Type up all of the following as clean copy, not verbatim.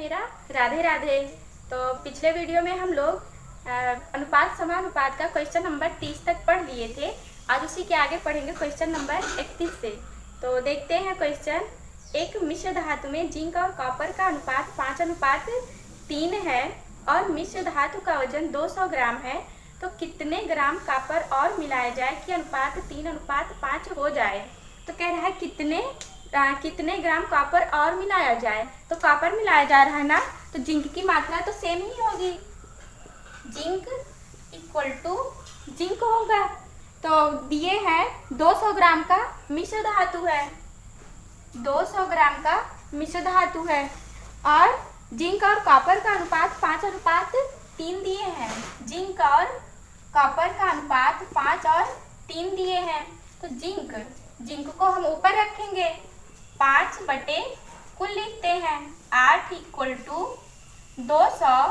मेरा राधे राधे। तो पिछले वीडियो में हम लोग अनुपात समानुपात का क्वेश्चन नंबर 30 तक पढ़ लिए थे। आज उसी के आगे पढ़ेंगे क्वेश्चन नंबर 31 से। तो देखते हैं क्वेश्चन। एक मिश्र धातु में जिंक और कॉपर का अनुपात 5:3 है और मिश्र धातु का वजन 200 ग्राम है, तो कितने ग्राम कॉपर और मिलाया जाए कि अनुपात 3:5 हो जाए। तो कह रहा है कितने ग्राम कॉपर और मिलाया जाए। तो कॉपर मिलाया जा रहा है ना, तो जिंक की मात्रा तो सेम ही होगी। जिंक इक्वल टू जिंक होगा। तो दिए हैं 200 ग्राम का मिश्र धातु है, 200 ग्राम का मिश्र धातु है और जिंक और कॉपर का अनुपात 5:3 दिए हैं। जिंक और कॉपर का अनुपात 5 और 3 दिए हैं। तो जिंक को हम ऊपर रखेंगे, 5 बटे कुल लिखते हैं 8 इक्वल टू 200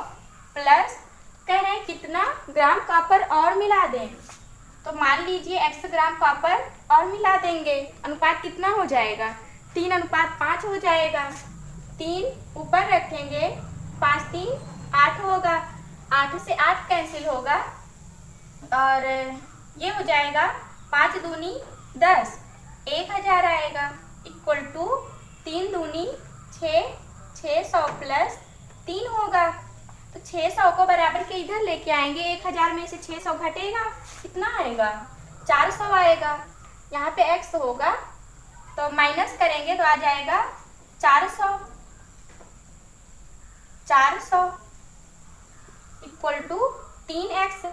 प्लस कह रहे हैं कितना ग्राम कॉपर और मिला दें। तो मान लीजिए x ग्राम कॉपर और मिला देंगे, अनुपात कितना हो जाएगा 3:5 हो जाएगा। 3 ऊपर रखेंगे, 5 3 8 होगा, 8 से 8 कैंसिल होगा और ये हो जाएगा 5 दूनी 10, 1000 आएगा इक्वल टू 3 दूनी 6, 600 प्लस 3 होगा। तो 600 को बराबर के इधर लेके आएंगे, 1000 में से 600 घटेगा, कितना आएगा 400 आएगा। यहाँ पे x होगा तो माइनस करेंगे तो आ जाएगा 400 equal to 3x।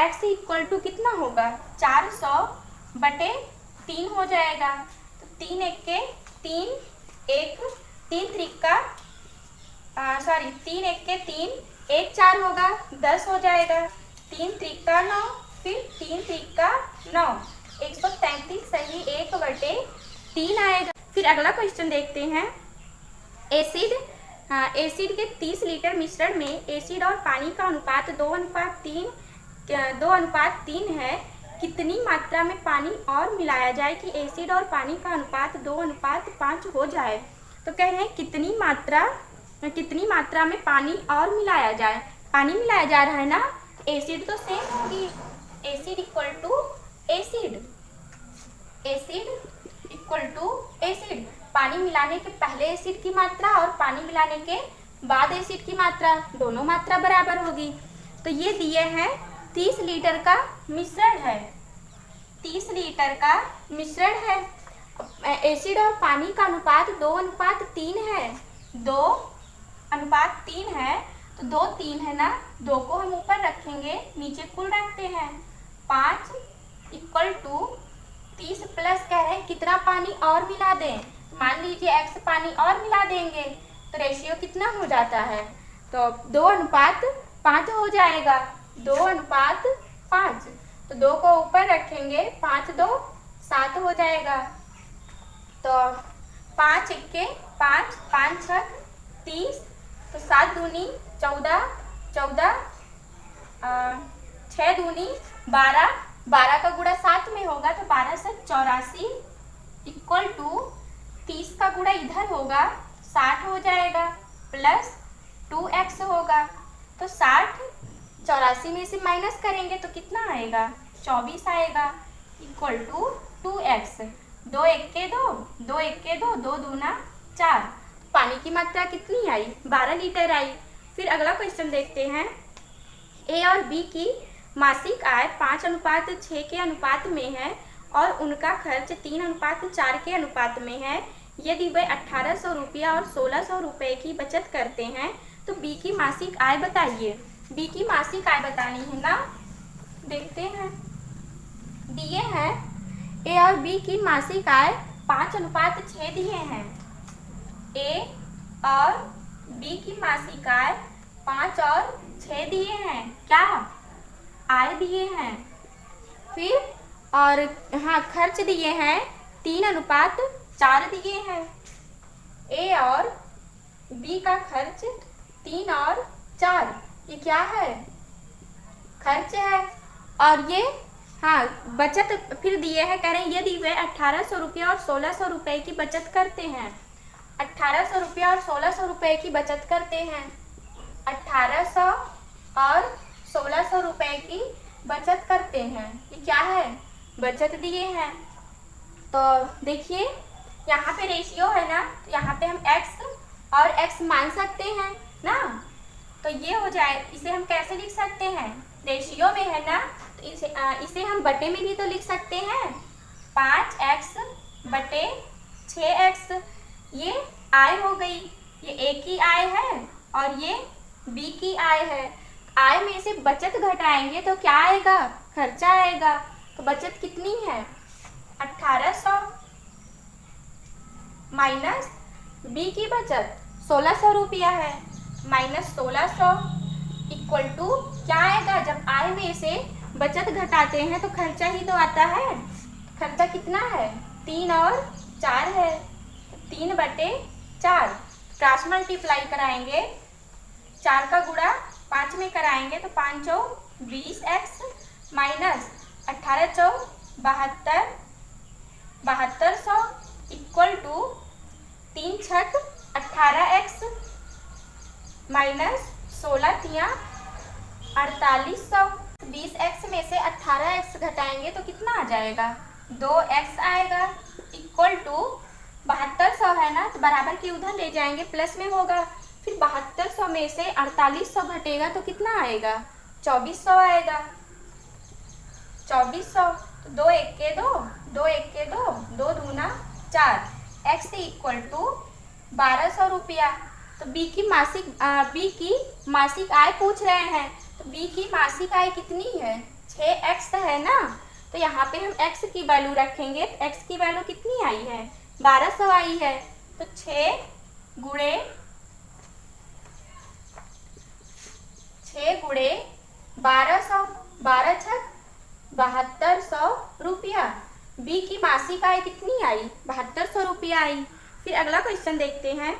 x equal to कितना होगा 400 बटे 3 हो जाएगा। तो 3 एक के 3, 3 त्रिका 1 4 होगा, 10 हो जाएगा। 3 त्रिका 9, फिर 3 त्रिका 9, 133 सही 1/3 आएगा। फिर अगला क्वेश्चन देखते हैं। एसिड के 30 लीटर मिश्रण में एसिड और पानी का अनुपात 2:3 है। कितनी मात्रा में पानी और मिलाया जाए कि एसिड और पानी का अनुपात 2:5 हो जाए। तो कह रहे हैं कितनी मात्रा में पानी और मिलाया जाए। पानी मिलाया जा रहा है ना, एसिड तो सेम होगी, acid equal to acid, acid equal to acid. पानी मिलाने के पहले एसिड की मात्रा और पानी मिलाने के बाद एसिड की मात्रा, दोनों मात्रा बराबर होगी। तो ये दिए हैं 30 लीटर का मिश्रण है, 30 लीटर का मिश्रण है। एसिड और पानी का अनुपात 2:3 है, 2:3 है। तो 2 3 है ना, 2 को हम ऊपर रखेंगे, नीचे कुल रखते हैं 5 इक्वल टू 30 प्लस कह रहे हैं कितना पानी और मिला दें। मान लीजिए x पानी और मिला देंगे तो रेशियो कितना हो जाता है, तो 2:5 हो जाएगा, 2:5। तो 2 को ऊपर रखेंगे, 5 2 7 हो जाएगा। तो 5 1 के 5, 5 6 30, तो 7 दूनी 14, 6 दूनी 12, 12 का गुणा 7 में होगा तो 12 से 84 इक्वल टू 30 का गुणा इधर होगा 60 हो जाएगा प्लस 2x होगा। तो 60 84 में से माइनस करेंगे तो कितना आएगा 24 आएगा इक्वल टू 2x। 2 1 के 2, 2 1 के 2, 2 दूना 4। पानी की मात्रा कितनी आई 12 लीटर आई। फिर अगला क्वेश्चन देखते हैं। ए और बी की मासिक आय 5:6 के अनुपात में है और उनका खर्च 3:4 के अनुपात में है। यदि वे 1800 रुपया और 1600 रुपये की बचत करते हैं तो बी की मासिक आय बताइए। बी की मासिक आय बतानी है ना, देखते हैं। दिए हैं ए और बी की मासिक आय 5:6 दिए हैं। ए और बी की मासिक आय 5 और 6 दिए हैं, क्या आय दिए हैं। फिर और हाँ खर्च दिए हैं 3:4 दिए हैं। ए और बी का खर्च 3 और 4, ये क्या है खर्च है। और ये हाँ बचत फिर दिए हैं, कह रहे हैं यदि वे 1800 रुपये और 1600 रुपये की बचत करते हैं 1800 रुपया और 1600 रुपये की बचत करते हैं। 1800 और 1600 रुपये की बचत करते हैं। ये क्या है? बचत दिए हैं। तो देखिए यहाँ पे रेशियो है ना, तो यहाँ पे हम x और x मान सकते हैं ना, तो ये हो जाए। इसे हम कैसे लिख सकते हैं? रेशियो में है ना, तो इसे हम बटे में भी तो लिख सकते हैं। 5x बटे 6x, ये आय हो गई। ये a की आय है और ये b की आय है। आय में से बचत घटाएंगे तो क्या आएगा? खर्चा आएगा। तो बचत कितनी है? 1800 माइनस बी की बचत 1600 रुपया है, माइनस 1600 इक्वल टू क्या आएगा? जब आय में से बचत घटाते हैं तो खर्चा ही तो आता है। खर्चा कितना है? 3 और 4 है, 3 बटे 4। क्रॉस मल्टीप्लाई कराएंगे, 4 का गुणा 5 में कराएंगे तो 5 चौक 20x माइनस 18 चौक 72, 7200 इक्वल टू 3 छक 18x माइनस 16 तिया 4800। 20x में से 18x घटाएंगे तो कितना आ जाएगा? 2x आएगा इक्वल टू 7200 है ना, तो बराबर के उधर ले जाएंगे, प्लस में होगा। फिर 7200 में से 4800 घटेगा तो कितना आएगा? 2400 आएगा। 2400, 2 1 के 2, 2 1 के 2, 2 दूना 4, x इक्वल टू 1200 रुपया। तो b की मासिक आय पूछ रहे हैं, तो b की मासिक आय कितनी है? 6x है ना, तो यहाँ पे हम x की वैल्यू रखेंगे। तो x की वैल्यू कितनी आई है? 1200 आई है। तो 6 गुणे 1200, 12 छक 7200 रुपया। बी की मासिक आय कितनी आई? 7200 रुपया आई। फिर अगला क्वेश्चन देखते हैं।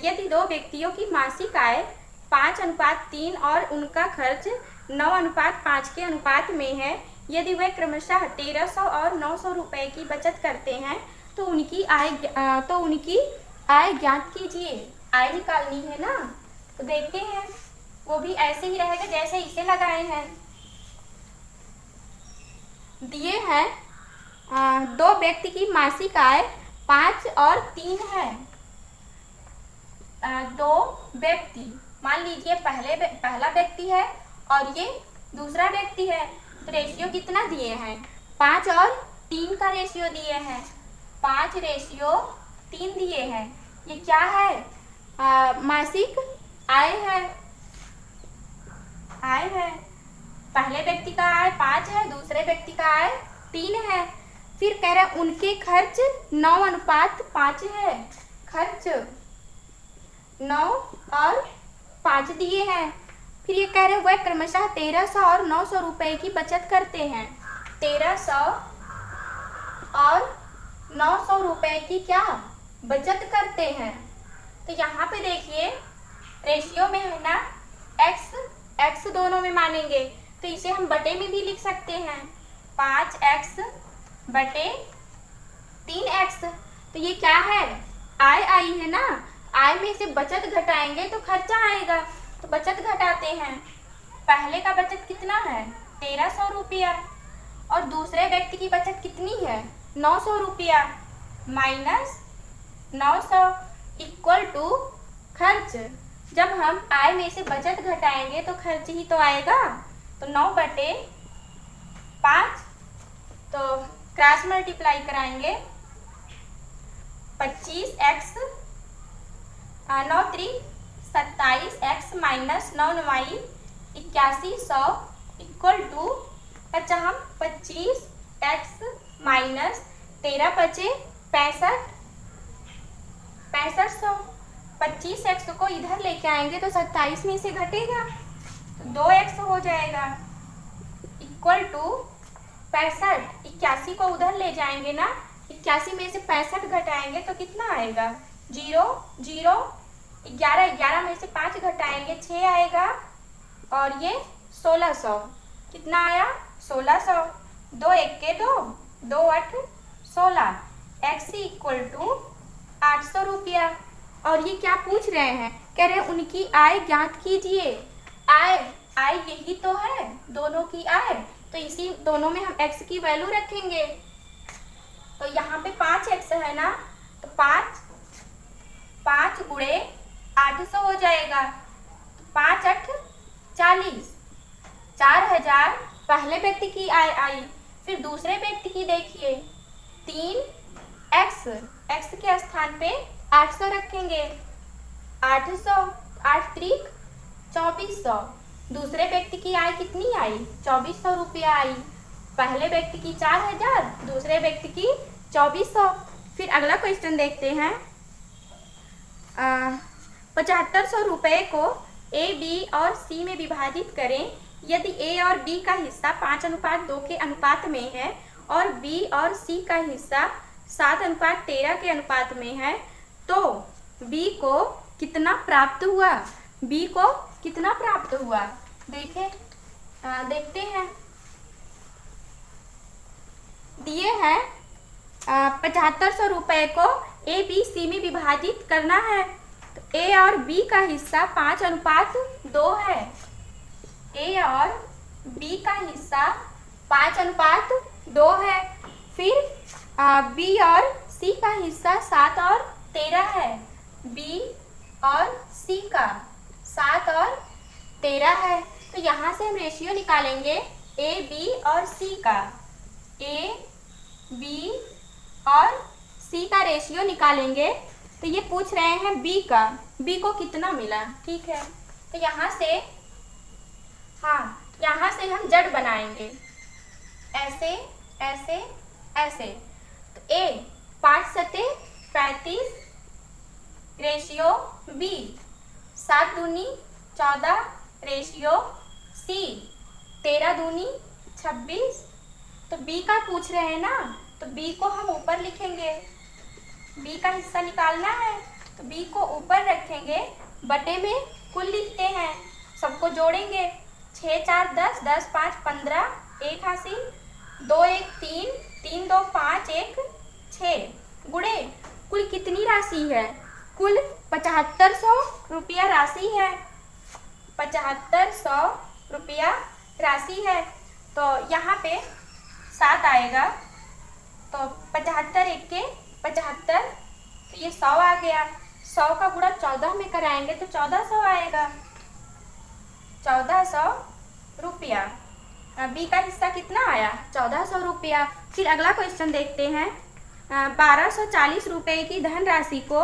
यदि 2 व्यक्तियों की मासिक आय 5:3 और उनका खर्च 9:5 के अनुपात में है, यदि वे क्रमशः 1300 और 900 रुपये की बचत करते हैं तो उनकी आय ज्ञात कीजिए। आय निकालनी है ना, तो देखते हैं। वो भी ऐसे ही रहेगा जैसे इसे लगाए हैं। दिए हैं 2 व्यक्ति की मासिक आय 5 और 3 है। 2 व्यक्ति, मान लीजिए पहला व्यक्ति है और ये दूसरा व्यक्ति है, तो रेशियो कितना दिए हैं? 5 और 3 का रेशियो दिए हैं। 5:3 दिए हैं। ये क्या है? मासिक आय है। पहले व्यक्ति का आय 5 है, दूसरे व्यक्ति का आय 3 है। फिर कह रहा है उनके खर्च 9:5 है। खर्च 9 और 5 दिए हैं। फिर ये कह रहे हैं वह क्रमशः 1300 और 900 रुपये की बचत करते हैं। 1300 और 900 रुपये की क्या बचत करते हैं? तो यहाँ पे देखिए रेशियो में है ना, x दोनों में मानेंगे, तो इसे हम बटे में भी लिख सकते हैं। 5x बटे 3x। तो ये क्या है? आय आई है ना, आय में से बचत घटाएंगे तो खर्चा आएगा, तो बचत घटाते हैं। पहले का बचत कितना है? 1300 रुपया, और दूसरे व्यक्ति की बचत कितनी है? 900 रुपया, माइनस 900 इक्वल टू खर्च। जब हम आय में से बचत घटाएंगे तो खर्च ही तो आएगा, तो 9/5, तो क्रॉस मल्टीप्लाई कराएंगे। 25x 9 3 27x minus 9 9 8100 equal to 25x minus 13 बचे 6500। 25x को इधर लेके आएंगे तो 27 में से घटेगा, तो 2x हो जाएगा इक्वल टू 65। 81 को उधर ले जाएंगे ना, 81 में से 65 घटाएंगे तो कितना आएगा? 0 0। 11 में से 5 घटाएंगे 6 आएगा, और ये 1600। कितना आया? 1600। 2 1 के 2, 2 8 16। x इक्वल टू 800 रुपया। और ये क्या पूछ रहे हैं, कह रहे हैं उनकी आय ज्ञात कीजिए। आय आय यही तो है दोनों की आय, तो इसी दोनों में हम x की वैल्यू रखेंगे। तो यहाँ पे 5x है ना, तो 5 गुणे 800 हो जाएगा। 5 8 40, 4000 पहले व्यक्ति की आय आई। फिर दूसरे व्यक्ति की देखिए 3x, x के स्थान पे 800 रखेंगे। 800 8 त्रिक 2400। दूसरे व्यक्ति की आय कितनी आई, 2400 रुपया आई। पहले व्यक्ति की 4000, दूसरे व्यक्ति की 2400। फिर अगला क्वेश्चन देखते हैं। 7500 रुपये को ए, बी और सी में विभाजित करें। यदि ए और बी का हिस्सा 5:2 के अनुपात में है और बी और सी का हिस्सा 7:13 के अनुपात में है, तो बी को कितना प्राप्त हुआ, बी को कितना प्राप्त हुआ, देखते हैं। दिए हैं 7500 रुपये को ए, बी, सी में विभाजित करना है। तो ए और बी का हिस्सा 5:2 है। ए और बी का हिस्सा 5:2 है। फिर बी और सी का हिस्सा 7 और 13 है। बी और सी का 7 और 13 है। तो यहाँ से हम रेशियो निकालेंगे ए, बी और सी का। ए, बी और सी का रेशियो निकालेंगे। तो ये पूछ रहे हैं बी का, बी को कितना मिला, ठीक है। तो यहाँ से हम जड़ बनाएंगे, ऐसे ऐसे ऐसे। तो ए 5 सते 35 रेशियो बी, 7 दूनी 14 रेशियो सी, 13 दूनी 26। तो बी का पूछ रहे हैं ना, तो बी को हम ऊपर लिखेंगे। बी का हिस्सा निकालना है तो बी को ऊपर रखेंगे, बटे में कुल लिखते हैं, सबको जोड़ेंगे। 6 4 10, 10 5 15, 1 हासिल, 2 1 3, 3 2 5 1 6। गुणे कुल कितनी राशि है, कुल 7500 रुपया राशि है। 7500 रुपया राशि है। तो यहाँ पे 7 आएगा, तो 75 1 के 75, तो ये 100 आ गया। 100 का गुणा 14 में कराएंगे तो 1400 आएगा, 1400 रुपया। बी का हिस्सा कितना आया, 1400 रुपया। फिर अगला क्वेश्चन देखते हैं। 1240 रुपये की धनराशि को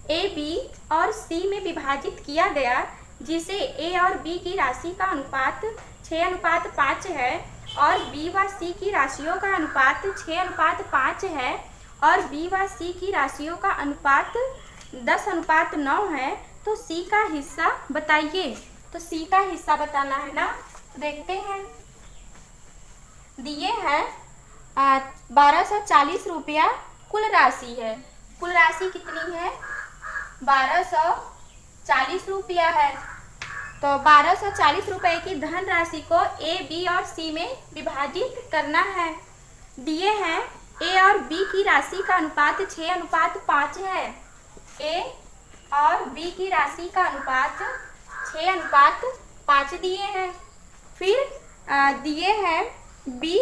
ए, बी और सी में विभाजित किया गया, जिसे ए और बी की राशि का अनुपात 6:5 है और बी व सी की राशियों का अनुपात 6:5 है और बी व सी की राशियों का अनुपात 10:9 है। तो सी का हिस्सा बताइए। तो सी का हिस्सा बताना है ना, देखते हैं। दिए हैं 1240 रुपया कुल राशि है। कुल राशि कितनी है, 1240 रुपया है। तो 1240 रुपये की धन राशि को ए, बी और सी में विभाजित करना है। दिए हैं ए और बी की राशि का अनुपात 6:5 है। ए और बी की राशि का अनुपात 6:5 दिए हैं। फिर दिए हैं बी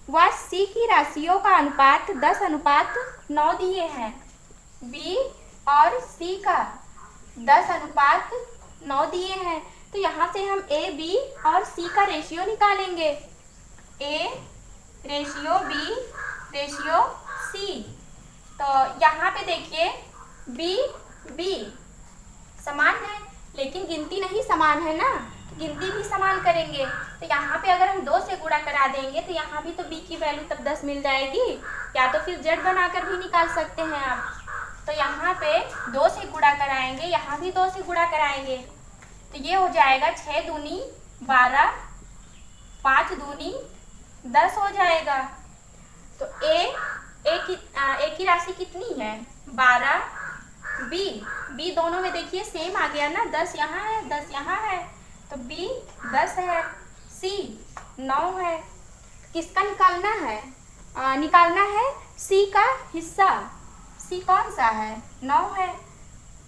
व सी की राशियों का अनुपात 10:9 दिए हैं। बी और सी का 10:9 दिए हैं। तो यहाँ से हम ए, बी और सी का रेशियो निकालेंगे। A ratio B ratio C. तो यहाँ पे देखिए बी बी समान है, लेकिन गिनती नहीं समान है ना, तो गिनती भी समान करेंगे। तो यहाँ पे अगर हम 2 से गुणा करा देंगे तो यहाँ भी तो बी की वैल्यू तब 10 मिल जाएगी, या तो फिर जड़ बनाकर भी निकाल सकते हैं आप। तो यहाँ पे 2 से गुणा कराएंगे, यहाँ भी 2 से गुणा कराएंगे, तो ये हो जाएगा 6 दूनी 12, 5 दूनी 10 हो जाएगा। तो ए की राशि कितनी है, 12। बी दोनों में देखिए सेम आ गया ना, 10 यहाँ है 10 यहाँ है, तो बी 10 है, सी 9 है। किसका निकालना है, निकालना है सी का हिस्सा। सी कौन सा है? 9 है।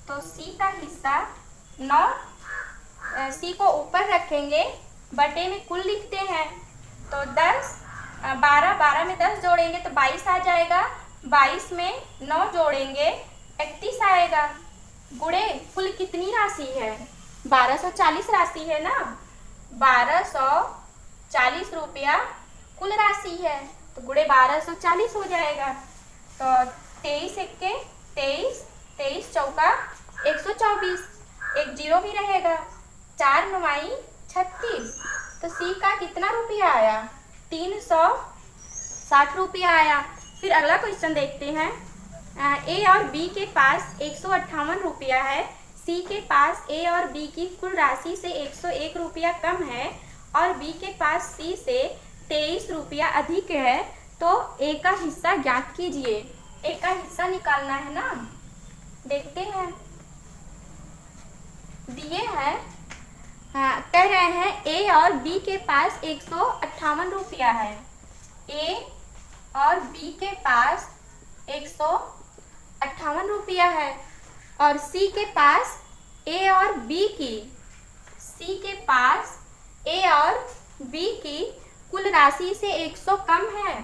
तो सी का हिस्सा 9, सी को ऊपर रखेंगे, बटे में कुल लिखते हैं। तो 10, 12 में 10 जोड़ेंगे तो 22 आ जाएगा। 22 में 9 जोड़ेंगे 31 आएगा। गुणे कुल कितनी राशि है? 1240 राशि है ना। 1240 रुपया कुल राशि है, तो गुणे 1240 हो जाएगा। तो 23 एक्के 23, 23 चौका 124, एक जीरो भी रहेगा। 4 9 36। तो सी का कितना रुपया आया? 360 रुपया आया। फिर अगला क्वेश्चन देखते हैं। ए और बी के पास 158 रुपया है। सी के पास ए और बी की कुल राशि से 101 रुपया कम है और बी के पास सी से 23 रुपया अधिक है, तो ए का हिस्सा ज्ञात कीजिए। ए का हिस्सा निकालना है ना। देखते हैं, दिए हैं, कह रहे हैं ए और बी के पास 158 रुपया है। ए और बी के पास 158 रुपया है और सी के पास ए और बी की, सी के पास ए और बी की कुल राशि से 100 कम है।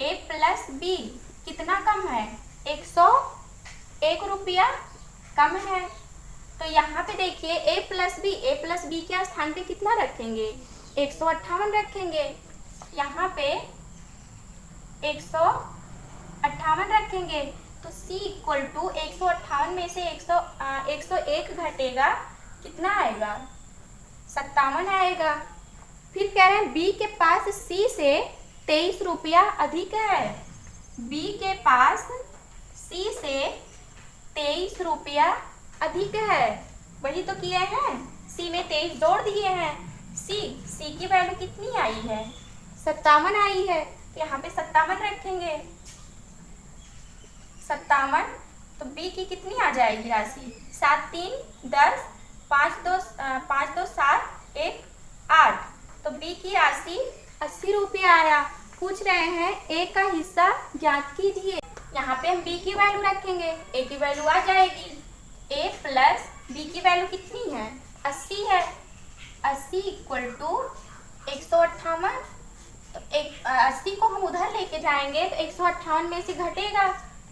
ए प्लस बी कितना कम है? 101 रुपया कम है। तो यहाँ पे देखिए ए प्लस बी के स्थान पे कितना रखेंगे? 158 रखेंगे। यहाँ पे 158 रखेंगे तो C इक्वल टू 158 में से 101 घटेगा, कितना आएगा? 57 आएगा। फिर कह रहे हैं B के पास C से 23 रुपया अधिक है। B के पास C से 23 रुपया अधिक है, वही तो किए हैं। C में 23 जोड़ दिए हैं। C की वैल्यू कितनी आई है? 57 आई है, तो यहाँ पे 57 रखेंगे। 57, तो B की कितनी आ जाएगी राशि? 7 3 10, 5 2 7, 1 8। तो B की राशि 80 रुपया आया। पूछ रहे हैं A का हिस्सा ज्ञात कीजिए। यहाँ पे हम B की वैल्यू रखेंगे, A की वैल्यू आ जाएगी। A प्लस B की वैल्यू कितनी है? 80 है। 80 इक्वल टू 158। तो 80 को हम उधर लेके जाएंगे तो 158 में से घटेगा,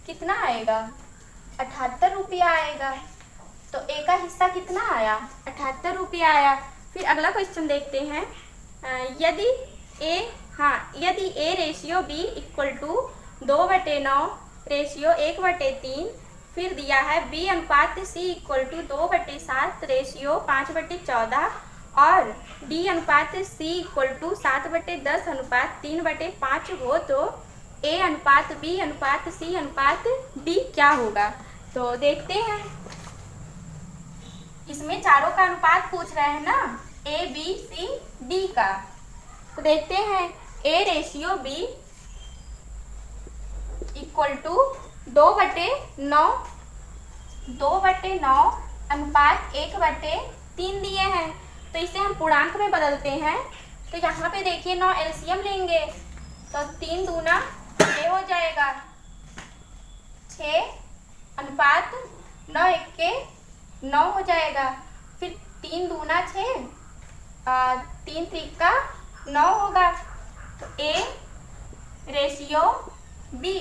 कितना आएगा? 78 रुपया आएगा। तो ए का हिस्सा कितना आया? 78 रुपया आया। फिर अगला क्वेश्चन देखते हैं। यदि A ratio B equal to 2/9 ratio 1/3, फिर दिया है बी अनुपात सी इक्वल टू 2/7 रेशियो 5/14 और डी अनुपात सी इक्वल टू 7/10 अनुपात 3/5 हो, तो ए अनुपात बी अनुपात सी अनुपात डी क्या होगा? तो देखते हैं। इसमें चारों का अनुपात पूछ रहे हैं ना, ए बी सी डी का। तो देखते हैं, A ratio B equal to 2/9 अनुपात 1/3 दिए हैं। तो इसे हम पूर्णांक में बदलते हैं। तो यहाँ पे देखिए 9 एलसीएम लेंगे तो 3 दूना 6 हो जाएगा। 6 अनुपात 9 एक्के 9 हो जाएगा। फिर 3 दूना 6, 3 त्रिका 9 होगा। तो ए रेशियो बी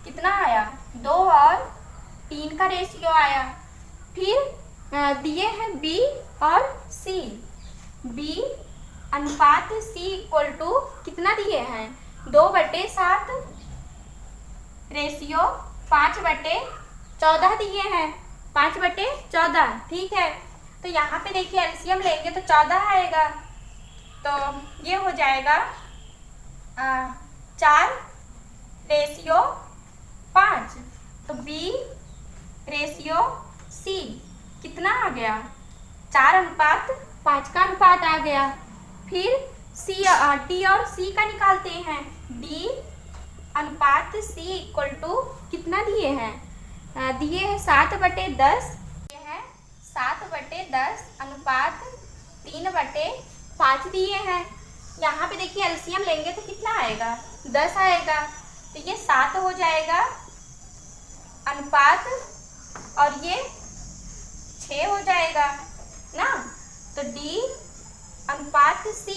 कितना आया? 2 और 3 का रेशियो आया। फिर दिए हैं बी और सी। बी अनुपात सी इक्वल टू कितना दिए हैं? 2/7 रेशियो 5/14 दिए हैं। 5/14, ठीक है। तो यहाँ पे देखिए एलसीएम लेंगे तो 14 आएगा। तो ये हो जाएगा 4/5। तो बी रेशियो सी कितना आ गया? 4:5 का अनुपात आ गया। फिर सी डी और सी का निकालते हैं। डी अनुपात सी इक्वल टू कितना दिए हैं? दिए हैं 7/10। ये है 7/10 अनुपात 3/5 दिए हैं। यहाँ पे देखिए एलसीएम लेंगे तो कितना आएगा? 10 आएगा। तो ये 7 हो जाएगा अनुपात और ये 6 हो जाएगा ना। तो D अनुपात C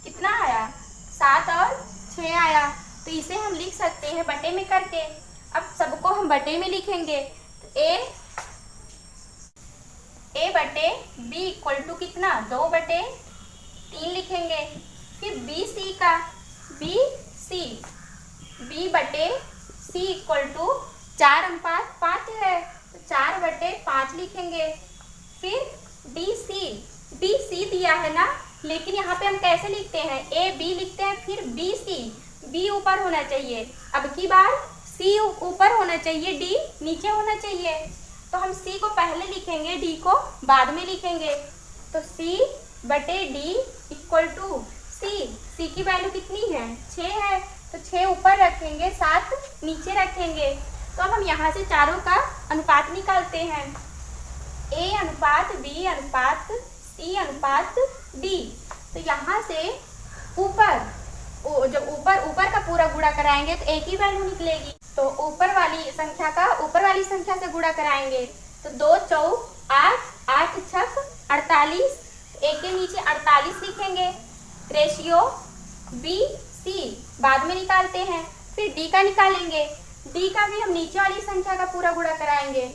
कितना आया, 7 और 6 आया। तो इसे हम लिख सकते हैं बटे में करके। अब सबको हम बटे में लिखेंगे। तो A बटे B इक्वल टू कितना, 2/3 लिखेंगे। फिर BC का B बटे C इक्वल टू 4:5 है, तो 4/5 लिखेंगे। फिर DC दिया है ना, लेकिन यहाँ पे हम कैसे लिखते हैं, AB लिखते हैं, फिर BC, B ऊपर होना चाहिए। अब की बार C ऊपर होना चाहिए, D नीचे होना चाहिए। तो हम C को पहले लिखेंगे, D को बाद में लिखेंगे। तो C बटे D इक्वल टू C की वैल्यू कितनी है, 6 है, तो 6 ऊपर रखेंगे, 7 नीचे रखेंगे। तो अब हम यहाँ से चारों का अनुपात निकालते हैं। A अनुपात B अनुपात C अनुपात D। तो यहाँ से जब ऊपर का पूरा गुणा कराएंगे तो A की वैल्यू निकलेगी। तो ऊपर वाली संख्या से गुणा कराएंगे। तो 2 चौक 8, 8 छक 48, A के नीचे 48 लिखेंगे। रेशियो BC बाद में निकालते हैं। फिर D का निकालेंगे। D का भी हम नीचे वाली संख्या का पूरा गुणा कराएंगे।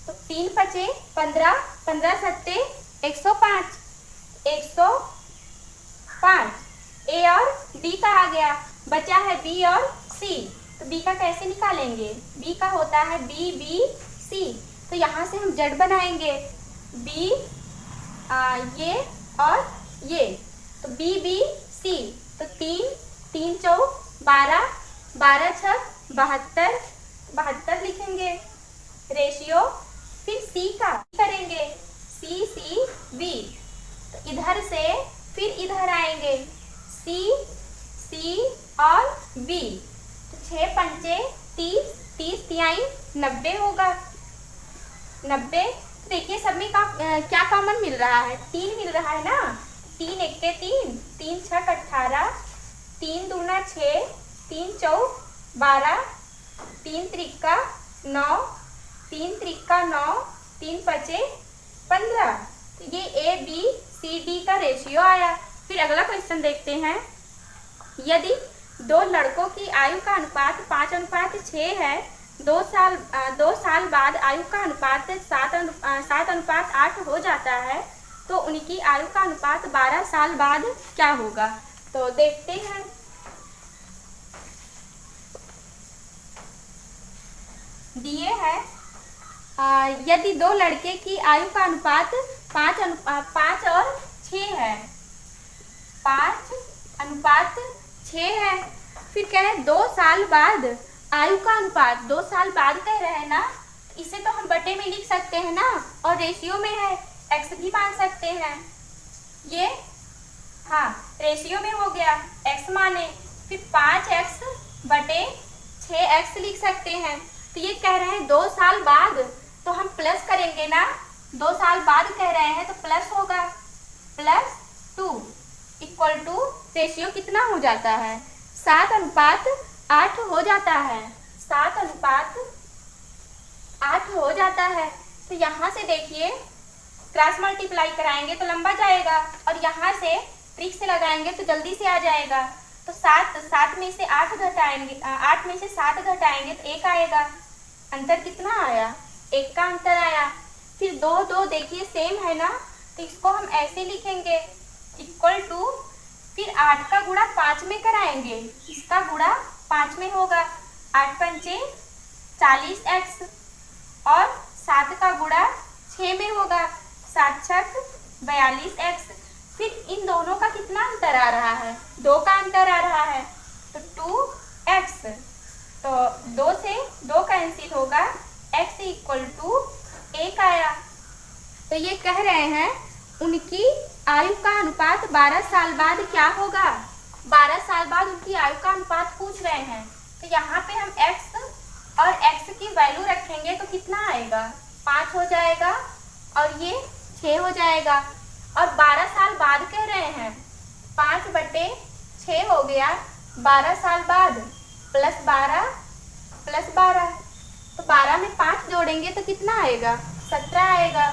तो 3 × 5 = 15, 15 × 7 = 105, 105। A और D का आ गया, बचा है B और C। तो B का कैसे निकालेंगे, B का होता है BBC। तो यहाँ से हम Z बनाएंगे, B ये और ये, तो BBC। तो 3 चौक 12, 12 छक 72, 72 लिखेंगे। रेशियो फिर C का करेंगे, CCB। तो इधर से फिर इधर आएंगे, C और B। तो 6 × 5 = 30, 30 × 3 = 90 होगा, 90। तो देखिए सब में क्या कॉमन मिल रहा है, 3 मिल रहा है ना। 3 × 1 = 3, 3 × 6 = 18, 3 × 2 = 6, 3 × 4 = 12, 3 × 3 = 9, 3 × 3 = 9, 3 × 5 = 15। तो ये ABCD का रेशियो आया। फिर अगला क्वेश्चन देखते हैं। यदि 2 लड़कों की आयु का अनुपात 5:6 है, 2 साल बाद आयु का अनुपात 7:8 हो जाता है, तो उनकी आयु का अनुपात 12 साल बाद क्या होगा। तो देखते हैं। दिए है यदि 2 लड़के की आयु का अनुपात 5 और 6 है, 5:6 है। फिर कह रहे हैं 2 साल बाद आयु का अनुपात, 2 साल बाद कह रहे हैं ना, इसे तो हम बटे में लिख सकते हैं ना, और रेशियो में है, x भी मान सकते हैं। ये हाँ रेशियो में हो गया, x माने, फिर 5x बटे 6x लिख सकते हैं। तो ये कह रहे हैं 2 साल बाद, तो हम प्लस करेंगे ना, 2 साल बाद कह रहे हैं तो प्लस होगा, +2 इक्वल टू रेशियो कितना हो जाता है, 7:8 हो जाता है, 7:8 हो जाता है। तो यहाँ से देखिए क्रॉस मल्टीप्लाई कराएंगे तो लंबा जाएगा, और यहाँ से ट्रिक से लगाएंगे तो जल्दी से आ जाएगा। तो 7 में से 8 घटाएंगे, 8 में से 7 घटाएंगे तो 1 आएगा। अंतर कितना आया, 1 का अंतर आया। फिर 2 देखिए सेम है ना, तो इसको हम ऐसे लिखेंगे, इक्वल टू, फिर 8 का गुणा 5 में कराएंगे, इसका गुणा 5 में होगा, 8 × 5 = 40x, और 7 का गुणा 6 में होगा, 7 × 6 = 42x। फिर इन दोनों का कितना अंतर आ रहा है, 2 का अंतर आ रहा है, तो 2x। तो 2 से 2 कैंसिल होगा, x = 1 आया। तो ये कह रहे हैं उनकी आयु का अनुपात 12 साल बाद क्या होगा, 12 साल बाद उनकी आयु का अनुपात पूछ रहे हैं। तो यहाँ पे हम x और x की वैल्यू रखेंगे तो कितना आएगा, 5 हो जाएगा, और ये 6 हो जाएगा। और 12 साल बाद कह रहे हैं, 5/6 हो गया, 12 साल बाद, +12 +12। तो 12 में 5 जोड़ेंगे तो कितना आएगा? 17 आएगा।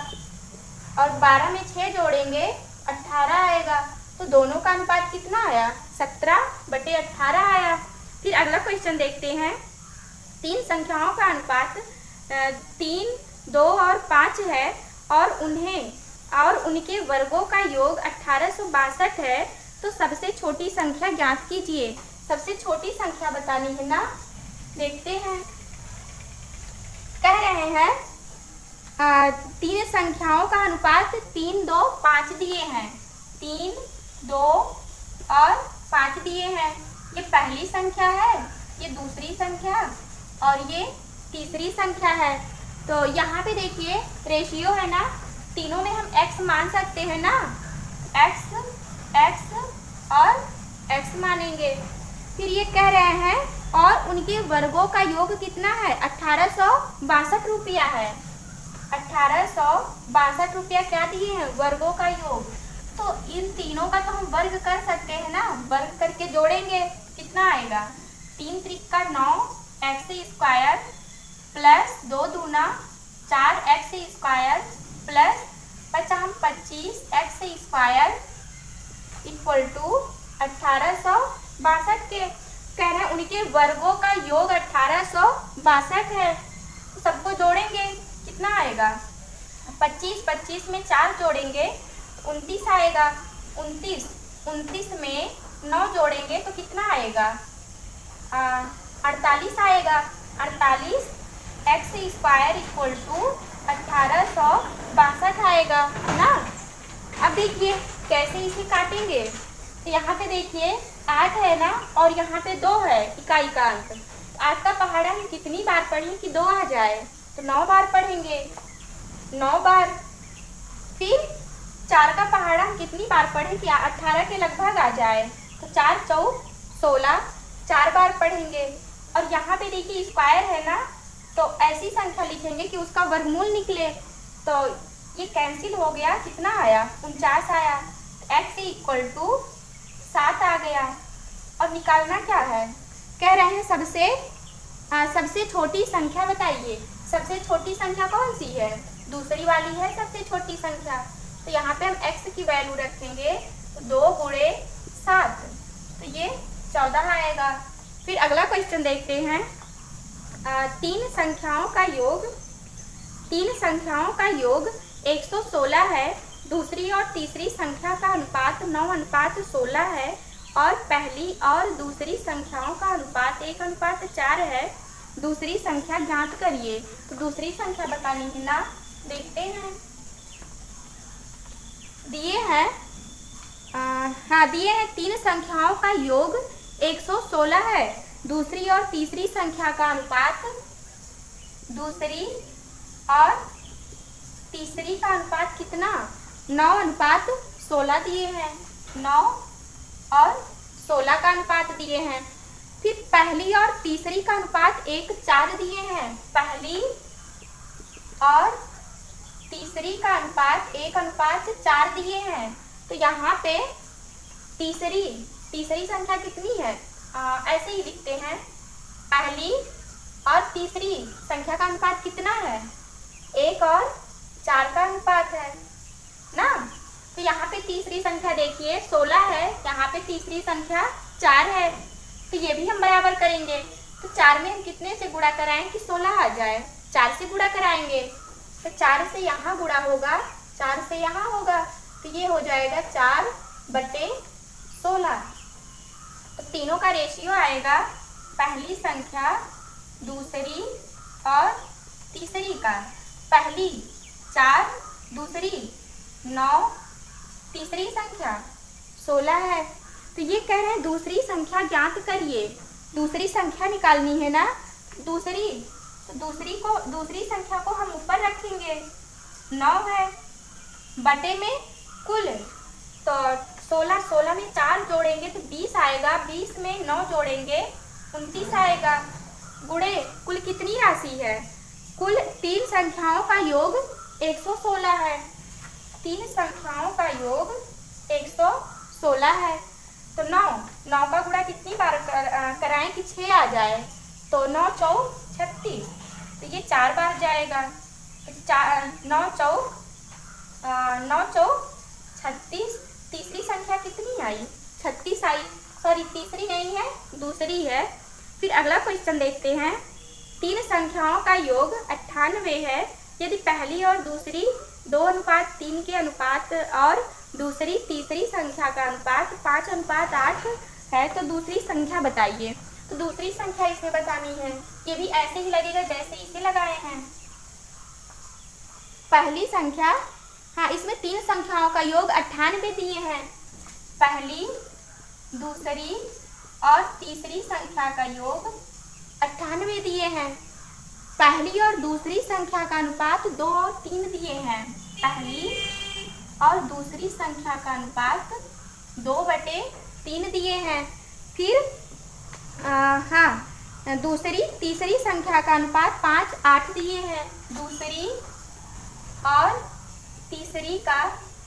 और 12 में 6 जोड़ेंगे 18 आएगा। तो दोनों का अनुपात कितना आया? 17/18 आया। फिर अगला क्वेश्चन देखते हैं। तीन संख्याओं का अनुपात 3, 2 और 5 है और उनके वर्गों का योग 1862 है, तो सबसे छोटी संख्या ज्ञात कीजिए। सबसे छोटी संख्या बतानी है ना, देखते हैं। कह रहे हैं तीन संख्याओं का अनुपात 3, 2, 5 दिए हैं। 3, 2 और 5 दिए हैं। ये पहली संख्या है, ये दूसरी संख्या और ये तीसरी संख्या है। तो यहाँ पे देखिए रेशियो है ना, तीनों में हम x मान सकते हैं ना, x और x मानेंगे। फिर ये कह रहे हैं और उनके वर्गों का योग कितना है? 1862 रुपया है। 1862 रुपया क्या दिए हैं? वर्गों का योग। तो इन तीनों का तो हम वर्ग कर सकते हैं ना, वर्ग करके जोड़ेंगे कितना आएगा? 3 त्रिका 9 x² प्लस 2 दूना 4 x² plus 25 x² equal to 1862 के। कह रहे हैं उनके वर्गों का योग 1862 है। तो सबको जोड़ेंगे कितना आएगा? 25 में 4 जोड़ेंगे 29 आएगा। 29 में 9 जोड़ेंगे तो कितना आएगा? 48 आएगा। 48 x² इक्वल टू 1862 आएगा ना। अब देखिए कैसे इसे काटेंगे। तो यहाँ पे देखिए 8 है ना और यहाँ पे 2 है इकाई का अंक। 8 का पहाड़ा हम कितनी बार पढ़ें कि 2 आ जाए? तो 9 बार पढ़ेंगे, 9 बार। फिर 4 का पहाड़ा हम कितनी बार पढ़ें कि 18 के लगभग आ जाए? तो 4 चौक 16, 4 बार पढ़ेंगे। और यहाँ पे देखिए स्क्वायर है ना, तो ऐसी संख्या लिखेंगे कि उसका वर्गमूल निकले। तो ये कैंसिल हो गया, कितना आया? 49 आया। x इक्वल टू 7 आ गया। और निकालना क्या है? कह रहे हैं सबसे छोटी संख्या बताइए। सबसे छोटी संख्या कौन सी है? दूसरी वाली है सबसे छोटी संख्या। तो यहाँ पे हम x की वैल्यू रखेंगे तो 2 गुणे 7, तो ये 14 आएगा। फिर अगला क्वेश्चन देखते हैं। तीन संख्याओं का योग 116 है। दूसरी और तीसरी संख्या का अनुपात 9:16 है और पहली और दूसरी संख्याओं का अनुपात 1:4 है। दूसरी संख्या ज्ञात करिए। तो दूसरी संख्या बतानी है ना, देखते हैं। दिए हैं तीन संख्याओं का योग 116 है। दूसरी और तीसरी संख्या का अनुपात, दूसरी और तीसरी का अनुपात कितना? 9:16 दिए हैं। 9 और 16 का अनुपात दिए हैं। फिर पहली और तीसरी का अनुपात 1:4 दिए हैं। पहली और तीसरी का अनुपात 1:4 दिए हैं। तो यहाँ पे तीसरी संख्या कितनी है? ऐसे ही लिखते हैं। पहली और तीसरी संख्या का अनुपात कितना है? 1 और 4 का अनुपात है ना। तो यहाँ पे तीसरी संख्या देखिए 16 है, यहाँ पे तीसरी संख्या 4 है। तो ये भी हम बराबर करेंगे। तो 4 में हम कितने से गुणा कराएं कि 16 आ जाए? 4 से गुणा कराएंगे। तो 4 से यहाँ गुणा होगा, 4 से यहाँ होगा, तो ये हो जाएगा 4/16। तो तीनों का रेशियो आएगा पहली संख्या, दूसरी और तीसरी का। पहली 4, दूसरी 9, तीसरी संख्या 16 है। तो ये कह रहे हैं दूसरी संख्या ज्ञात करिए। दूसरी संख्या निकालनी है ना। दूसरी संख्या को हम ऊपर रखेंगे, 9 है बटे में कुल। तो 16 में 4 जोड़ेंगे तो 20 आएगा। 20 में 9 जोड़ेंगे 29 आएगा। गुणे कुल कितनी राशि है? कुल 3 संख्याओं का योग 116 है। 3 संख्याओं का योग 116 है। तो 9 का गुणा कितनी बार कराएं कि 6 आ जाए? तो 9 चौक 36, तो ये 4 बार जाएगा। तो 9 चौक 36। तीसरी संख्या कितनी आई? 36 आई। सॉरी, तीसरी नहीं है, दूसरी है। फिर अगला क्वेश्चन देखते हैं। 3 संख्याओं का योग 98 है। यदि पहली और दूसरी 2:3 के अनुपात और दूसरी तीसरी संख्या का अनुपात 5:8 है तो दूसरी संख्या बताइए। तो दूसरी संख्या इसमें बतानी है। ये भी ऐसे ही लगेगा जैसे इसे लगाए हैं। पहली संख्या, हाँ, इसमें 3 संख्याओं का योग 98 दिए हैं। पहली, दूसरी और तीसरी संख्या का योग 98 दिए हैं। पहली और दूसरी संख्या का अनुपात 2 और 3 दिए हैं। पहली और दूसरी संख्या का अनुपात 2/3 दिए हैं। फिर दूसरी तीसरी संख्या का अनुपात 5:8 दिए हैं। दूसरी और तीसरी का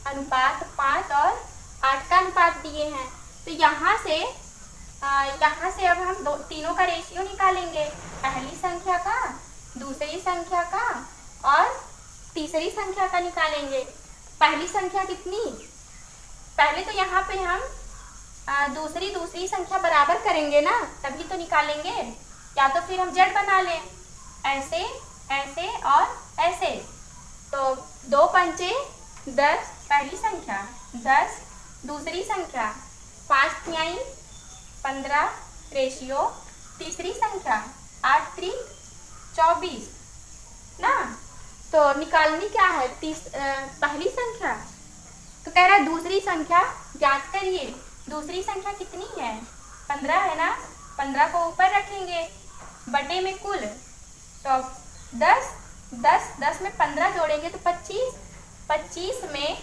अनुपात 5 और 8 का अनुपात दिए हैं। तो यहाँ से अब हम तीनों का रेशियो निकालेंगे। पहली संख्या का, दूसरी संख्या का और तीसरी संख्या का निकालेंगे। पहली संख्या कितनी? पहले तो यहाँ पे हम दूसरी संख्या बराबर करेंगे ना, तभी तो निकालेंगे। या तो फिर हम जेड बना लें, ऐसे ऐसे और ऐसे। तो 2 पंचे 10 पहली संख्या, 10 दूसरी संख्या, 5 तिहाई 15 रेशियो तीसरी संख्या, 8 त्रिक 24 ना। तो निकालनी क्या है? पहली संख्या। तो कह रहा है दूसरी संख्या ज्ञात करिए। दूसरी संख्या कितनी है? 15 है ना। 15 को ऊपर रखेंगे, बटे में कुल। तो 10 में 15 जोड़ेंगे तो 25, 25 में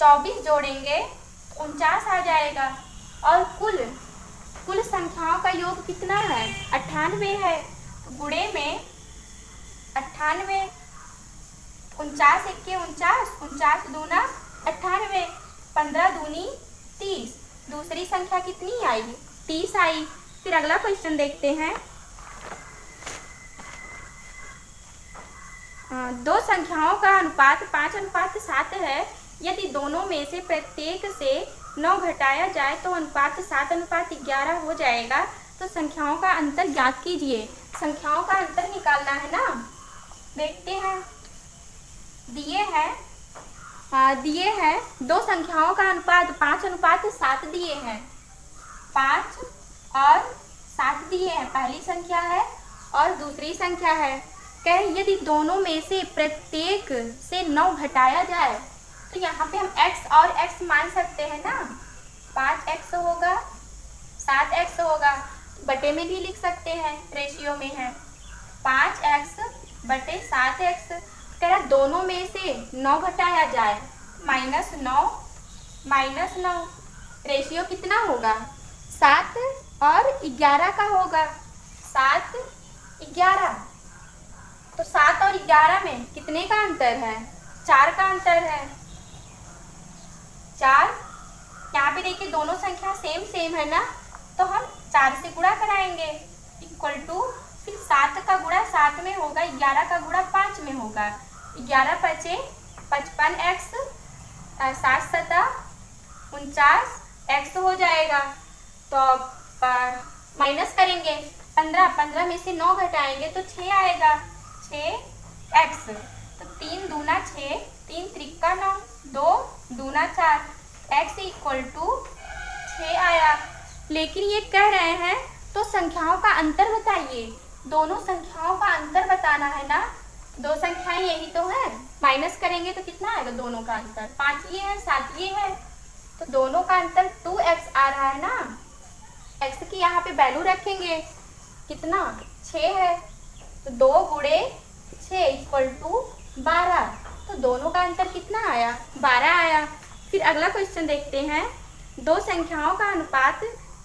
24 जोड़ेंगे 49 आ जाएगा। और कुल संख्याओं का योग कितना है? 98 है। तो गुणे में 98, 49 एक्के 49, 49 दूना 98, 15 दूनी 30। दूसरी संख्या कितनी आई? 30 आई। फिर अगला क्वेश्चन देखते हैं। 2 संख्याओं का अनुपात 5:7 है। यदि दोनों में से प्रत्येक से 9 घटाया जाए तो अनुपात 7:11 हो जाएगा। तो संख्याओं का अंतर ज्ञात कीजिए। संख्याओं का अंतर निकालना है ना। देखते हैं। दिए हैं 2 संख्याओं का अनुपात 5:7 दिए हैं। 5 और 7 दिए हैं। पहली संख्या है और दूसरी संख्या है। कह यदि दोनों में से प्रत्येक से 9 घटाया जाए तो यहाँ पे हम x और x मान सकते हैं ना। 5x होगा, 7x होगा। बटे में भी लिख सकते हैं, रेशियो में है 5x बटे 7x। कह रहा दोनों में से 9 घटाया जाए, -9 रेशियो कितना होगा? 7 और 11 का होगा। 7, 11। तो 7 और 11 में कितने का अंतर है? 4 का अंतर है। 4। यहाँ पे देखिए दोनों संख्या सेम है ना, तो हम 4 से गुणा कराएंगे इक्वल टू, फिर 7 का गुणा 7 में होगा, 11 का गुणा 5 में होगा। 11 पचे 55x, 7 सता 49x हो जाएगा। तो माइनस करेंगे 15 में से 9 घटाएंगे तो 6 आएगा, 6x। तो 3 दूना 6, 3 त्रिका 9, 2 दूना 4, x इक्वल टू 6 आया। लेकिन ये कह रहे हैं तो संख्याओं का अंतर बताइए। दोनों संख्याओं का अंतर बताना है ना। 2 संख्याएं यही तो है। माइनस करेंगे तो कितना आएगा? दोनों का अंतर 5 ये है, 7 ये है। तो दोनों का अंतर 2x आ रहा है ना। x की यहाँ पे वैल्यू रखेंगे, कितना? 6 है। तो 2 गुणे 6 इक्वल टू 12। तो दोनों का अंतर कितना आया? 12 आया। फिर अगला क्वेश्चन देखते हैं। 2 संख्याओं का अनुपात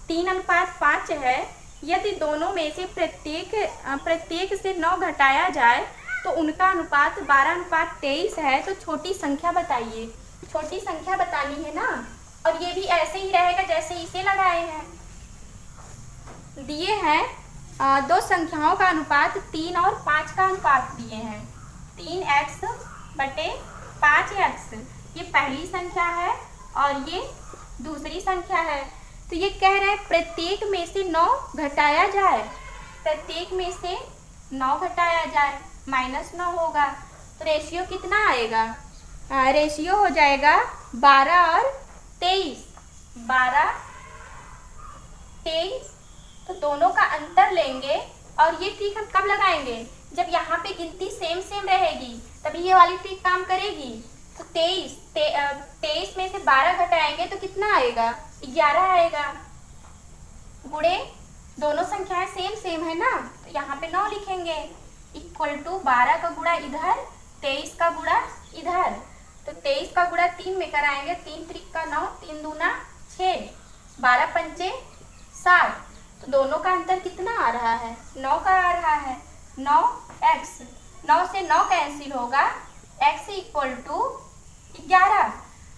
3:5 है। यदि दोनों में से प्रत्येक से 9 घटाया जाए तो उनका अनुपात 12:23 है। तो छोटी संख्या बताइए। छोटी संख्या बतानी है ना। और ये भी ऐसे ही रहेगा जैसे इसे लगाए हैं। दिए हैं दो संख्याओं का अनुपात 3 और 5 का अनुपात दिए हैं। 3x बटे 5x, ये पहली संख्या है और ये दूसरी संख्या है। तो ये कह रहा है प्रत्येक में से 9 घटाया जाए, प्रत्येक में से 9 घटाया जाए, -9 होगा। तो रेशियो कितना आएगा? रेशियो हो जाएगा 12 और 23, 12 23। तो दोनों का अंतर लेंगे और ये ट्रिक हम कब लगाएंगे? जब यहाँ पे गिनती सेम सेम रहेगी तभी ये वाली ट्रिक काम करेगी। तो 23 में से 12 घटाएंगे तो कितना आएगा? 11 आएगा। गुणे दोनों संख्याएं सेम सेम है ना, तो यहाँ पे 9 लिखेंगे, इक्वल टू 12 का गुणा इधर, 23 का गुणा इधर। तो 23 का गुणा 3 में कराएंगे, 3 त्रिक का 9, 3 दूना 6, 12 पंचे 60। तो दोनों का अंतर कितना आ रहा है? 9 का आ रहा है। 9x, 9 से 9 कैंसिल होगा, x इक्वल टू 11।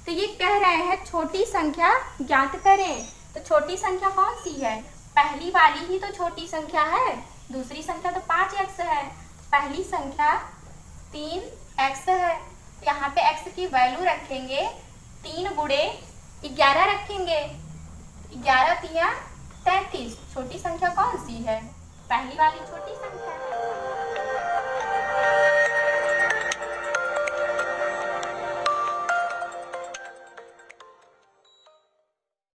तो ये कह रहे हैं छोटी संख्या ज्ञात करें। तो छोटी संख्या कौन सी है? पहली वाली ही तो छोटी संख्या है, दूसरी संख्या तो 5x है। पहली संख्या 3x है, यहाँ पे x की वैल्यू रखेंगे 3 गुणे 11 रखेंगे, 11 तिया 33। छोटी संख्या कौन सी है? पहली वाली छोटी संख्या है।